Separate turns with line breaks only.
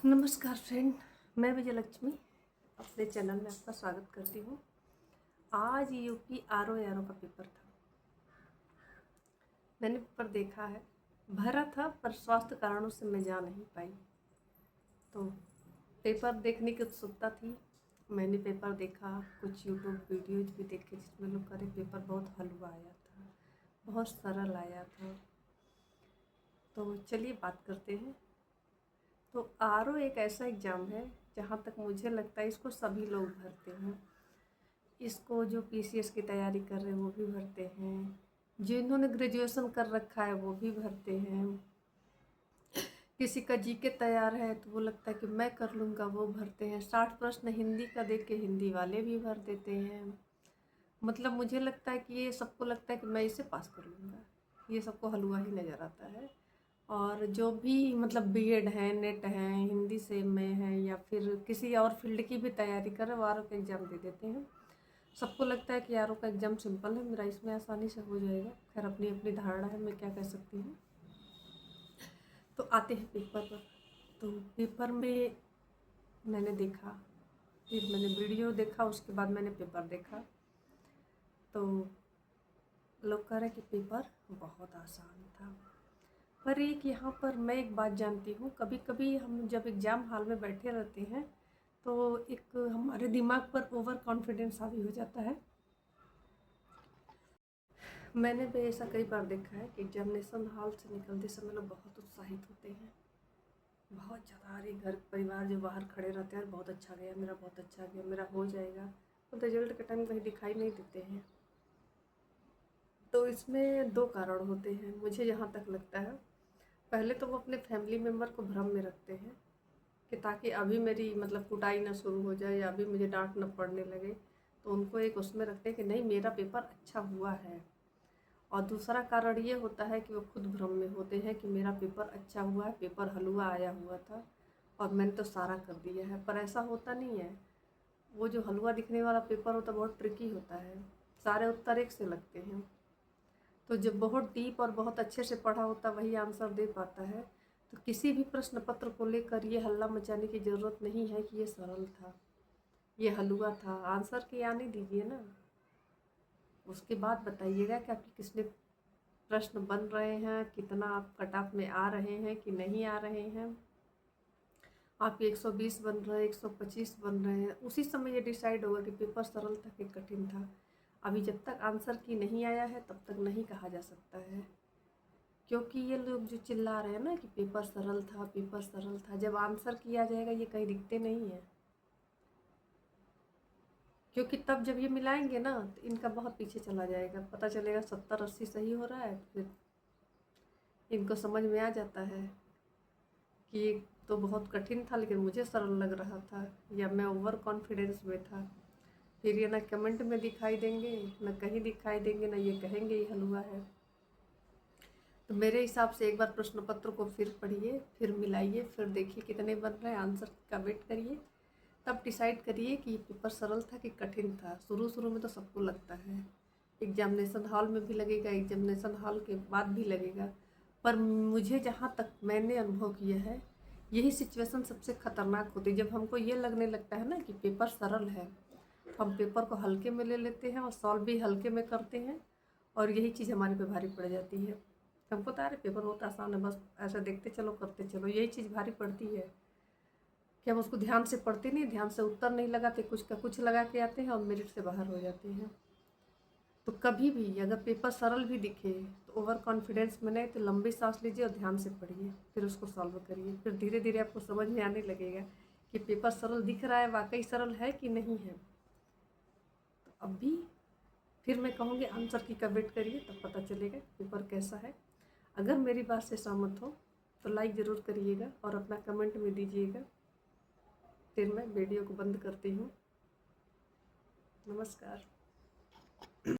नमस्कार फ्रेंड, मैं विजयलक्ष्मी अपने चैनल में आपका स्वागत करती हूँ। आज यूपी आरओ का पेपर था। मैंने पेपर देखा है, भरा था पर स्वास्थ्य कारणों से मैं जा नहीं पाई। तो पेपर देखने की उत्सुकता थी। मैंने पेपर देखा, कुछ यूट्यूब वीडियोज भी देखे जिसमें लोग कह रहे पेपर बहुत हलवा आया था, बहुत सरल आया था। तो चलिए बात करते हैं। तो आरओ एक ऐसा एग्ज़ाम है जहाँ तक मुझे लगता है इसको सभी लोग भरते हैं। इसको जो पीसीएस की तैयारी कर रहे हैं वो भी भरते हैं, जिन्होंने ग्रेजुएशन कर रखा है वो भी भरते हैं। किसी का जीके तैयार है तो वो लगता है कि मैं कर लूँगा, वो भरते हैं। 60 प्रश्न हिंदी का देख के हिंदी वाले भी भर देते हैं। मतलब मुझे लगता है कि ये सबको लगता है कि मैं इसे पास कर लूँगा, ये सबको हलवा ही नज़र आता है। और जो भी मतलब बीएड है, नेट है, हिंदी से एमए है या फिर किसी और फील्ड की भी तैयारी कर रहे हैं, वो आरओ का एग्ज़ाम दे देते हैं। सबको लगता है कि आरओ का एग्ज़ाम सिंपल है, मेरा इसमें आसानी से हो जाएगा। खैर अपनी अपनी धारणा है, मैं क्या कह सकती हूँ। तो आते हैं पेपर पर। तो पेपर में मैंने देखा, फिर मैंने वीडियो देखा, उसके बाद मैंने पेपर देखा। तो लोग कह रहे हैं कि पेपर बहुत आसान था। पर एक यहाँ पर मैं एक बात जानती हूँ, कभी कभी हम जब एग्ज़ाम हॉल में बैठे रहते हैं तो एक हमारे दिमाग पर ओवर कॉन्फिडेंस हावी हो जाता है। मैंने भी ऐसा कई बार देखा है कि एग्जामिनेशन हॉल से निकलते समय लोग बहुत उत्साहित होते हैं, बहुत ज़्यादा। अरे घर परिवार जो बाहर खड़े रहते हैं, बहुत अच्छा गया मेरा, बहुत अच्छा गया मेरा, हो जाएगा। तो रिजल्ट के टाइम कहीं दिखाई नहीं देते हैं। तो इसमें दो कारण होते हैं मुझे जहाँ तक लगता है। पहले तो वो अपने फैमिली मेम्बर को भ्रम में रखते हैं कि ताकि अभी मेरी मतलब कुटाई ना शुरू हो जाए या अभी मुझे डांट न पड़ने लगे, तो उनको एक उसमें रखते हैं कि नहीं मेरा पेपर अच्छा हुआ है। और दूसरा कारण ये होता है कि वो खुद भ्रम में होते हैं कि मेरा पेपर अच्छा हुआ है, पेपर हलवा आया हुआ था और मैंने तो सारा कर दिया है। पर ऐसा होता नहीं है। वो जो हलवा दिखने वाला पेपर होता है बहुत ट्रिकी होता है, सारे उत्तर एक से लगते हैं। तो जब बहुत डीप और बहुत अच्छे से पढ़ा होता वही आंसर दे पाता है। तो किसी भी प्रश्न पत्र को लेकर ये हल्ला मचाने की ज़रूरत नहीं है कि ये सरल था, ये हलवा था। आंसर की आने दीजिए ना, उसके बाद बताइएगा कि आपके कितने प्रश्न बन रहे हैं, कितना आप कट ऑफ में आ रहे हैं कि नहीं आ रहे हैं। आपके 120 बन रहे हैं, 125 बन रहे हैं, उसी समय ये डिसाइड होगा कि पेपर सरल था कि कठिन था। अभी जब तक आंसर की नहीं आया है तब तक नहीं कहा जा सकता है। क्योंकि ये लोग जो चिल्ला रहे हैं ना कि पेपर सरल था, पेपर सरल था, जब आंसर किया जाएगा ये कहीं दिखते नहीं है। क्योंकि तब जब ये मिलाएंगे ना तो इनका बहुत पीछे चला जाएगा, पता चलेगा 70-80 सही हो रहा है। फिर इनको समझ में आ जाता है कि तो बहुत कठिन था लेकिन मुझे सरल लग रहा था, या मैं ओवर कॉन्फिडेंस में था। फिर ये ना कमेंट में दिखाई देंगे, ना कहीं दिखाई देंगे, ना ये कहेंगे ये हलवा है। तो मेरे हिसाब से एक बार प्रश्न पत्र को फिर पढ़िए, फिर मिलाइए, फिर देखिए कितने बन रहे हैं, आंसर का वेट करिए, तब डिसाइड करिए कि ये पेपर सरल था कि कठिन था। शुरू शुरू में तो सबको लगता है, एग्जामिनेशन हॉल में भी लगेगा, एग्जामिनेशन हॉल के बाद भी लगेगा। पर मुझे जहाँ तक मैंने अनुभव किया है, यही सिचुएशन सबसे ख़तरनाक होती है। जब हमको ये लगने लगता है ना कि पेपर सरल है, तो हम पेपर को हल्के में ले लेते हैं और सॉल्व भी हल्के में करते हैं, और यही चीज़ हमारे पे भारी पड़ जाती है। हमको तो अरे पेपर बहुत आसान है, बस ऐसा देखते चलो करते चलो, यही चीज़ भारी पड़ती है कि हम उसको ध्यान से पढ़ते नहीं, ध्यान से उत्तर नहीं लगाते, कुछ का कुछ लगा के आते हैं और मेरिट से बाहर हो जाते हैं। तो कभी भी अगर पेपर सरल भी दिखे तो ओवर कॉन्फिडेंस में नहीं, तो लंबी सांस लीजिए और ध्यान से पढ़िए, फिर उसको सॉल्व करिए। फिर धीरे धीरे आपको समझ में आने लगेगा कि पेपर सरल दिख रहा है, वाकई सरल है कि नहीं है। तो अब भी फिर मैं कहूँगी आंसर की का वेट करिए, तब पता चलेगा पेपर कैसा है। अगर मेरी बात से सहमत हो तो लाइक ज़रूर करिएगा और अपना कमेंट में दीजिएगा। फिर मैं वीडियो को बंद करती हूँ। नमस्कार।